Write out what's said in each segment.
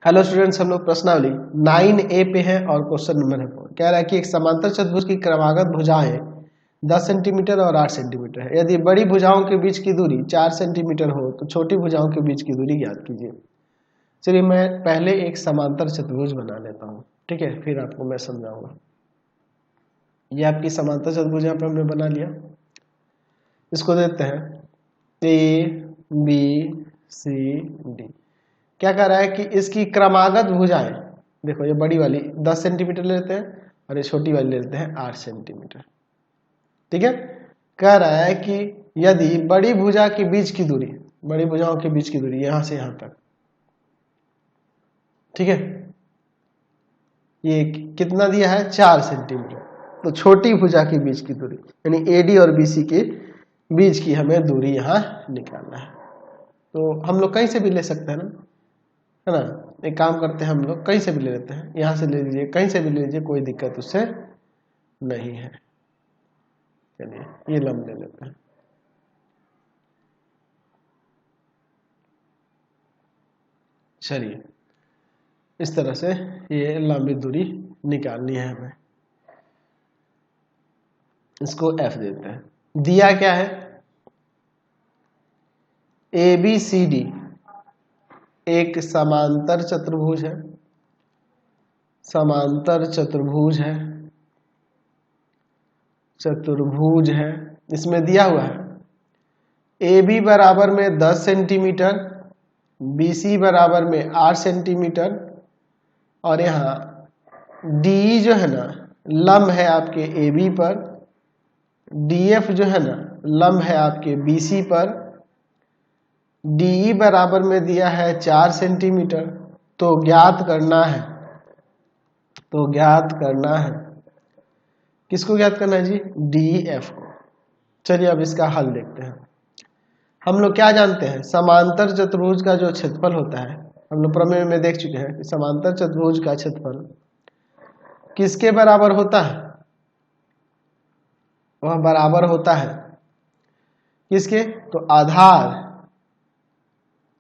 Hello students, हम लोग प्रश्नावली 9A पे हैं और क्वेश्चन नंबर है 4। कह रहा है कि एक समांतर चतुर्भुज की क्रमागत भुजाएं 10 सेंटीमीटर और 8 सेंटीमीटर है। यदि बड़ी भुजाओं के बीच की दूरी 4 सेंटीमीटर हो तो छोटी भुजाओं के बीच की दूरी ज्ञात कीजिए। चलिए मैं पहले एक समांतर चतुर्भुज बना लेता हूँ, ठीक है, फिर आपको मैं समझाऊंगा। ये आपकी समांतर चतुर्भुज यहाँ पे हमने बना लिया। इसको देते हैं ABCD। क्या कह रहा है कि इसकी क्रमागत भुजाएं, देखो ये बड़ी वाली 10 सेंटीमीटर ले लेते हैं और ये छोटी वाली ले लेते हैं 8 सेंटीमीटर, ठीक है। कह रहा है कि यदि बड़ी भुजा के बीच की दूरी, बड़ी भुजाओं के बीच की दूरी यहां से यहां तक, ठीक है, ये कितना दिया है 4 सेंटीमीटर, तो छोटी भुजा के बीच की दूरी यानी AD और BC के बीच की हमें दूरी यहां निकालना है। तो हम लोग कहीं से भी ले सकते हैं ना, है ना। एक काम करते हैं, हम लोग कहीं से भी ले लेते हैं, यहां से ले लीजिए, कहीं से भी ले लीजिए, कोई दिक्कत उससे नहीं है। चलिए ये लंब ले लेते हैं। चलिए इस तरह से ये लंबी दूरी निकालनी है हमें, इसको F देते हैं। दिया क्या है, ABCD एक समांतर चतुर्भुज है, समांतर चतुर्भुज है, चतुर्भुज है। इसमें दिया हुआ है AB बराबर में 10 सेंटीमीटर, BC बराबर में 8 सेंटीमीटर और यहाँ DE जो है ना लंब है आपके AB पर, DF जो है ना लंब है आपके BC पर, DE बराबर में दिया है 4 सेंटीमीटर। तो ज्ञात करना है, तो ज्ञात करना है, किसको ज्ञात करना है जी, DF को। चलिए अब इसका हल देखते हैं। हम लोग क्या जानते हैं, समांतर चतुर्भुज का जो क्षेत्रफल होता है, हम लोग प्रमेय में देख चुके हैं कि समांतर चतुर्भुज का क्षेत्रफल किसके बराबर होता है, वह बराबर होता है किसके, तो आधार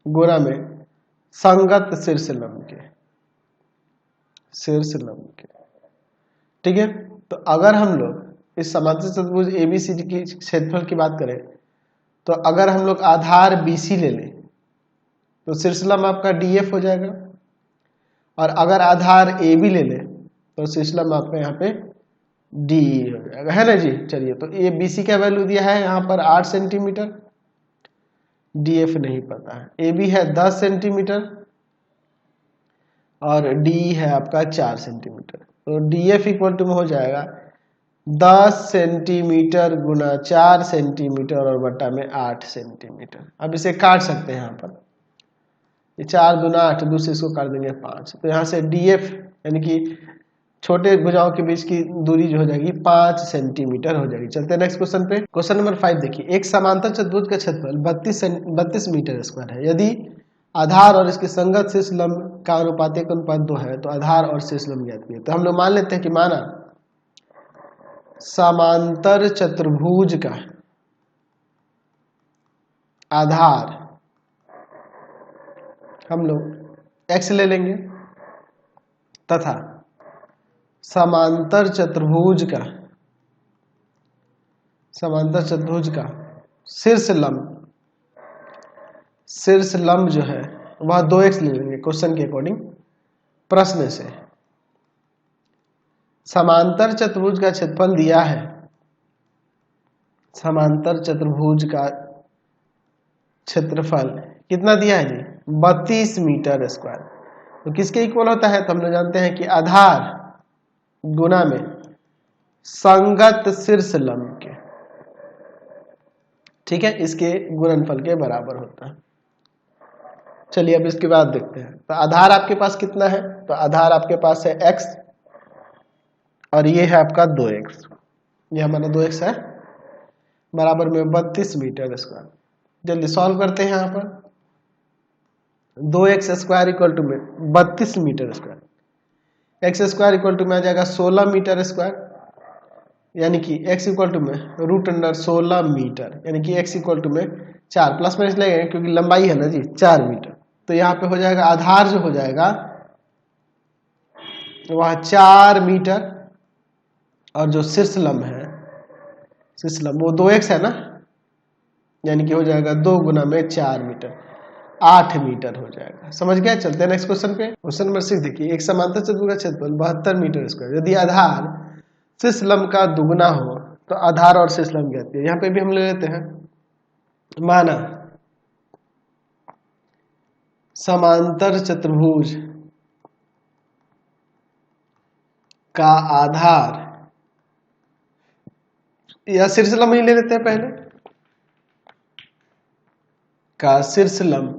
गुणा में संगत शीर्ष लंब के, शीर्ष लंब के, ठीक है। तो अगर हम लोग इस समांतर चतुर्भुज ABCD की क्षेत्रफल की बात करें तो अगर हम लोग आधार BC ले लें तो शीर्षलंब आपका DF हो जाएगा, और अगर आधार AB ले लें तो शीर्षलंब आपका यहाँ पे DE हो जाएगा, है ना जी। चलिए तो ये BC का वैल्यू दिया है यहाँ पर 8 सेंटीमीटर, DF नहीं पता है, AB है 10 सेंटीमीटर और DE है आपका 4 सेंटीमीटर। तो DF इक्वल टू में हो जाएगा 10 सेंटीमीटर गुना 4 सेंटीमीटर और बटा में 8 सेंटीमीटर। अब इसे काट सकते हैं, यहाँ पर ये 4 दूना 8, दूसरे इसको काट देंगे 5। तो यहाँ से DF यानी कि छोटे भुजाओं के बीच की दूरी जो हो जाएगी 5 सेंटीमीटर हो जाएगी। चलते हैं नेक्स्ट क्वेश्चन पे। क्वेश्चन नंबर 5 देखिए, एक समांतर चतुर्भुज का क्षेत्रफल 32 मीटर स्क्वायर है। यदि आधार और इसके संगत शीर्ष लंब का अनुपात 1:2 है तो आधार और शीर्ष लंब ज्ञात कीजिए। तो हम लोग मान लेते हैं कि माना समांतर चतुर्भुज का आधार हम लोग x ले लेंगे तथा समांतर चतुर्भुज का शीर्ष लंब जो है वह 2x ले लेंगे क्वेश्चन के अकॉर्डिंग, प्रश्न से। समांतर चतुर्भुज का क्षेत्रफल दिया है, समांतर चतुर्भुज का क्षेत्रफल कितना दिया है जी, 32 मीटर स्क्वायर। तो किसके इक्वल होता है, तो हम लोग जानते हैं कि आधार गुना में संगत शीर्ष लंब के, ठीक है, इसके गुणनफल के बराबर होता है। चलिए अब इसके बाद देखते हैं। तो आधार आपके पास कितना है, तो आधार आपके पास है x और ये है आपका 2x, ये हमारा 2x है, बराबर में 32 मीटर स्क्वायर। जल्दी सॉल्व करते हैं। यहाँ पर 2x स्क्वायर इक्वल टू में 32 metre square, x square equal to में आ जाएगा 16 मीटर स्क्वायर, यानी कि x इक्वल टू में √16 मीटर, यानी कि x इक्वल टू में 4 प्लस माइनस लगेगा क्योंकि लंबाई है ना जी 4 मीटर। तो यहाँ पे हो जाएगा आधार जो हो जाएगा वह 4 मीटर, और जो शीर्ष लंब है, शीर्ष लंब वो 2x है ना, यानी कि हो जाएगा 2 गुना में 4 मीटर, 8 मीटर हो जाएगा। समझ गया? चलते हैं नेक्स्ट क्वेश्चन पे। क्वेश्चन नंबर 6 देखिए, एक समांतर चतुर्भुज का क्षेत्रफल 72 मीटर स्क्वायर, यदि आधार शीर्ष लंब का दुगुना हो तो आधार और शीर्ष लंब कहती है। यहाँ पे भी हम ले लेते हैं, माना समांतर चतुर्भुज का आधार, या शीर्ष लंब ही ले लेते हैं पहले, का शीर्ष लंब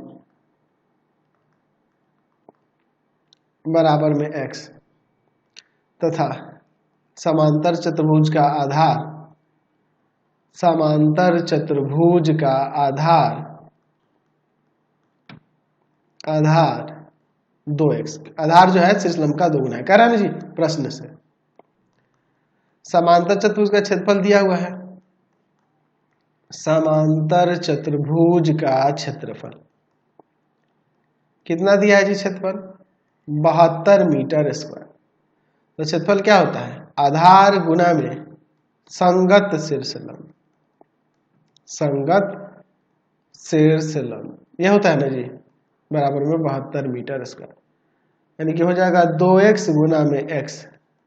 बराबर में x तथा समांतर चतुर्भुज का आधार, समांतर चतुर्भुज का आधार 2x, आधार जो है शीर्ष लंब का दोगुना है, कह रहा है ना जी प्रश्न से। समांतर चतुर्भुज का क्षेत्रफल दिया हुआ है, समांतर चतुर्भुज का क्षेत्रफल कितना दिया है जी? क्षेत्रफल 72 मीटर स्क्वायर। तो क्षेत्रफल क्या होता है? आधार गुना में संगत शीर्ष लंब, संगत शीर्ष लंब, यह होता है ना जी, बराबर में 72 मीटर स्क्वायर, यानी कि हो जाएगा 2x गुना में x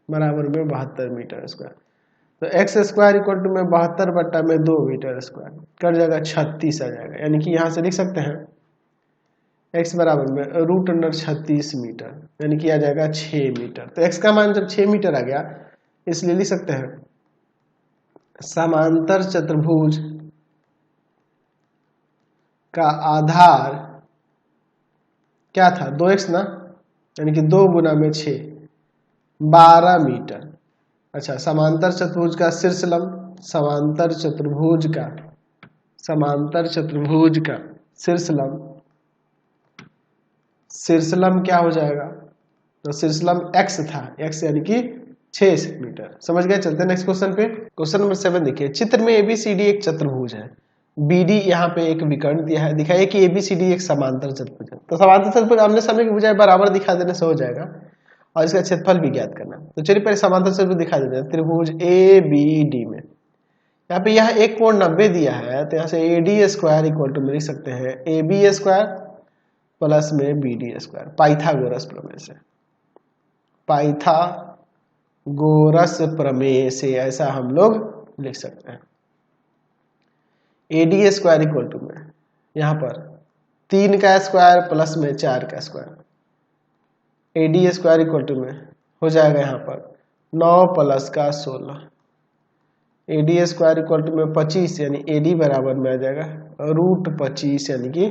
बराबर में 72 मीटर स्क्वायर। तो x स्क्वायर इक्वल टू में 72 बट्टा में 2 मीटर स्क्वायर, कट जाएगा 36 आ जाएगा, यानी कि यहाँ से लिख सकते हैं x बराबर में √36 मीटर, यानी कि आ जाएगा 6 मीटर। तो x का मान जब 6 मीटर आ गया, इसलिए लिख सकते हैं समांतर चतुर्भुज का आधार क्या था? 2x ना, यानी कि 2 गुना में 6, 12 मीटर। अच्छा, समांतर चतुर्भुज का शीर्ष लंब, समांतर चतुर्भुज का शीर्ष लंब, शीर्ष लंब क्या हो जाएगा? तो शीर्ष लंब x था, x यानी कि 6 मीटर। समझ गए? चलते हैं नेक्स्ट क्वेश्चन पे। क्वेश्चन नंबर 7 देखिए, चित्र में ABCD एक चतुर्भुज है, BD यहाँ पे एक विकर्ण दिया है, दिखाइए कि ABCD एक समांतर चतुर्भुज है। तो समांतर चतुर्भुज आमने सामने की बजाय बराबर दिखा देने से हो जाएगा, और इसका क्षेत्रफल भी ज्ञात करना। तो चलिए पहले समांतर चतुर्भुज दिखा देते हैं। त्रिभुज ABD में यहाँ पे यह एक कोण 90 दिया है, तो यहाँ से AD स्क्वायर इक्वल टू में लिख सकते हैं AB स्क्वायर प्लस में BD स्क्वायर, पाइथागोरस प्रमेय से, पाइथागोरस प्रमेय से ऐसा हम लोग लिख सकते हैं। AD स्क्वायर इक्वल टू में यहाँ पर 3 का स्क्वायर प्लस में 4 का square, AD square equal to में हो जाएगा यहाँ पर 9 प्लस का 16, AD स्क्वायर इक्वल टू में 25, यानी AD बराबर में आ जाएगा √25, यानी कि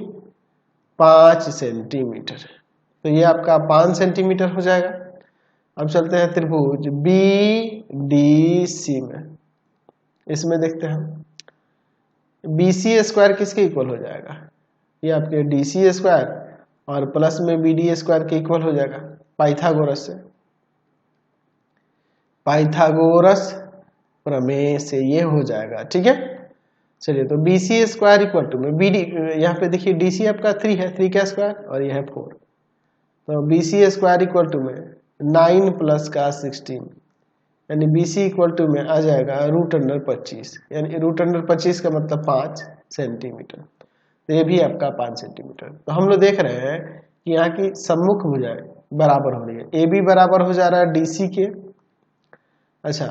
5 सेंटीमीटर। तो ये आपका 5 सेंटीमीटर हो जाएगा। अब चलते हैं त्रिभुज BDC में, इसमें देखते हैं BC स्क्वायर किसके इक्वल हो जाएगा? ये आपके DC स्क्वायर और प्लस में BD स्क्वायर के इक्वल हो जाएगा पाइथागोरस से, पाइथागोरस प्रमेय से ये हो जाएगा। ठीक है, चलिए तो BC स्क्वायर इक्वल टू में BD, यहाँ पे देखिए DC आपका 3 है, 3 का स्क्वायर और यह है 4, तो BC स्क्वायर इक्वल टू में 9 प्लस का 16, यानी BC इक्वल टू में आ जाएगा √25, यानी √25 का मतलब 5 सेंटीमीटर। तो ये भी आपका 5 सेंटीमीटर। तो हम लोग देख रहे हैं कि यहाँ की सम्मुख भुजाएं बराबर हो रही है, AB बराबर हो जा रहा है DC के, अच्छा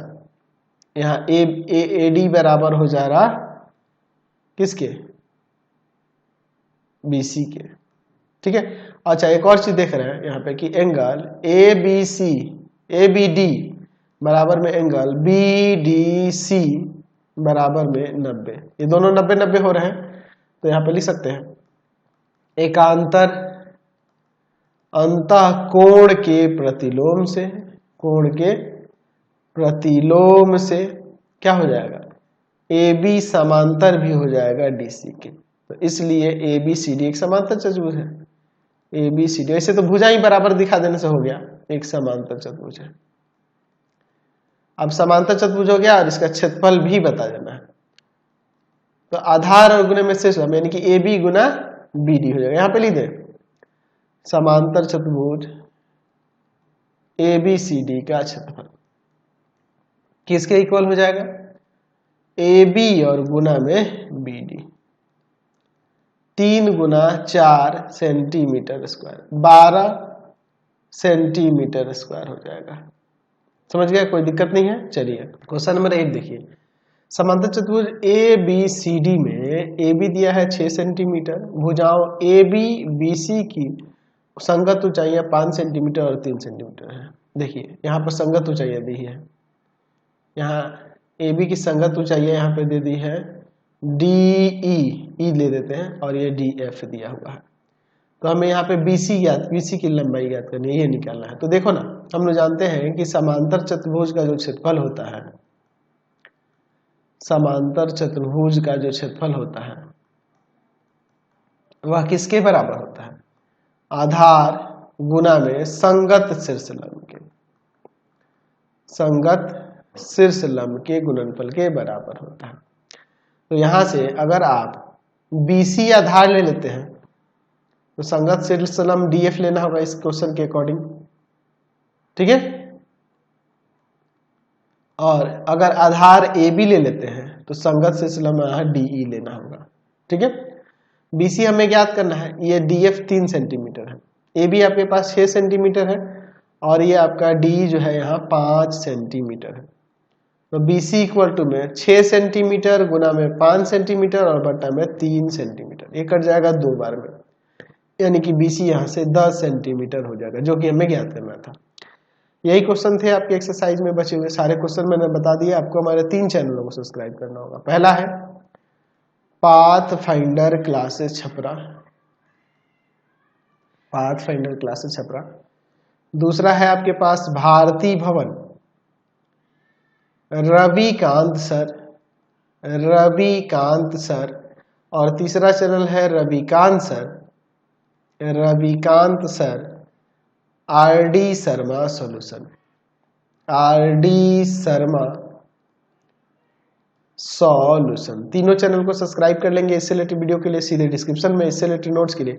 यहाँ AD बराबर हो जा रहा किसके? BC के। ठीक है, अच्छा एक और चीज देख रहे हैं यहाँ पे कि एंगल ABD बराबर में एंगल BDC बराबर में 90, ये दोनों 90-90 हो रहे हैं। तो यहाँ पे लिख सकते हैं एकांतर अंतः कोण के प्रतिलोम से, कोण के प्रतिलोम से क्या हो जाएगा? AB समांतर भी हो जाएगा DC के, तो इसलिए ABCD एक समांतर चतुर्भुज है। ABCD ऐसे तो भुजा ही बराबर दिखा देने से हो गया, एक समांतर चतुर्भुज है। अब समांतर चतुर्भुज हो गया और इसका क्षेत्रफल भी बता देना है। तो आधार और गुणे में शेष यानी कि AB गुना BD हो जाएगा। यहाँ पे लिख दे समांतर चतुर्भुज ABCD का क्षेत्रफल किसके इक्वल हो जाएगा? AB और गुना में BD, 3 गुना 4 सेंटीमीटर स्क्वायर, 12 सेंटीमीटर स्क्वायर हो जाएगा। समझ गया? कोई दिक्कत नहीं है। चलिए क्वेश्चन नंबर 8 देखिए, समांतर चतुर्भुज ABCD में AB दिया है 6 सेंटीमीटर, भुजाओं AB BC की संगत ऊंचाइयां 5 सेंटीमीटर और 3 सेंटीमीटर है। देखिए यहाँ पर संगत ऊंचाइयां दी है, यहाँ AB की संगत ऊंचाइयां यहाँ पे दे दी है DE, E ले देते हैं, और ये DF दिया हुआ है। तो हमें यहाँ पे BC की लंबाई ज्ञात करनी है, ये निकालना है। तो देखो ना, हम लोग जानते हैं कि समांतर चतुर्भुज का जो क्षेत्रफल होता है, समांतर चतुर्भुज का जो क्षेत्रफल होता है वह किसके बराबर होता है? आधार गुना में संगत शीर्ष लंब के, संगत शीर्ष लंब के गुणनफल के बराबर होता है। तो यहां से अगर आप BC आधार ले लेते हैं तो संगत शीर्ष लंब DF लेना होगा इस क्वेश्चन के अकॉर्डिंग, ठीक है। और अगर आधार AB ले लेते हैं तो संगत शीर्ष लंब DE लेना होगा, ठीक है। BC हमें ज्ञात करना है, ये DF 3 सेंटीमीटर है, AB आपके पास 6 सेंटीमीटर है, और ये आपका DE जो है यहाँ 5 सेंटीमीटर है। तो BC इक्वल टू में 6 सेंटीमीटर गुना में 5 सेंटीमीटर और बटा में 3 सेंटीमीटर, ये कट जाएगा 2 बार में, यानी कि BC यहाँ से 10 सेंटीमीटर हो जाएगा, जो कि हमें ज्ञात करना था। यही क्वेश्चन थे आपके एक्सरसाइज में बचे हुए, सारे क्वेश्चन मैंने बता दिए। आपको हमारे 3 चैनलों को सब्सक्राइब करना होगा। पहला है path finder classes Chhapra, path finder classes Chhapra. दूसरा है आपके पास भारती भवन, रविकांत सर, रविकांत सर। और तीसरा चैनल है Ravikant sir, Ravikant sir RD Sharma solution, RD Sharma solution. तीनों चैनल को सब्सक्राइब कर लेंगे। इससे रिलेटेड वीडियो के लिए सीधे डिस्क्रिप्शन में, इससे रिलेटेड नोट्स के लिए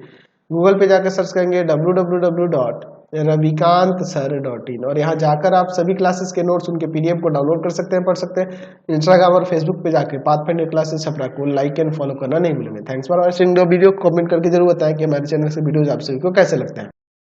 गूगल पे जाकर सर्च करेंगे www.ravikantsir.in, और यहाँ जाकर आप सभी क्लासेस के नोट्स, उनके PDF को डाउनलोड कर सकते हैं, पढ़ सकते हैं। इंस्टाग्राम और फेसबुक पे जाकर पाथफाइंडर क्लासेस छपरा को लाइक एंड फॉलो करना नहीं भूलेंगे। Thanks for watching the video. Comment करके जरूर बताएं कि हमारे चैनल से वीडियोज आप सभी को कैसे लगते हैं।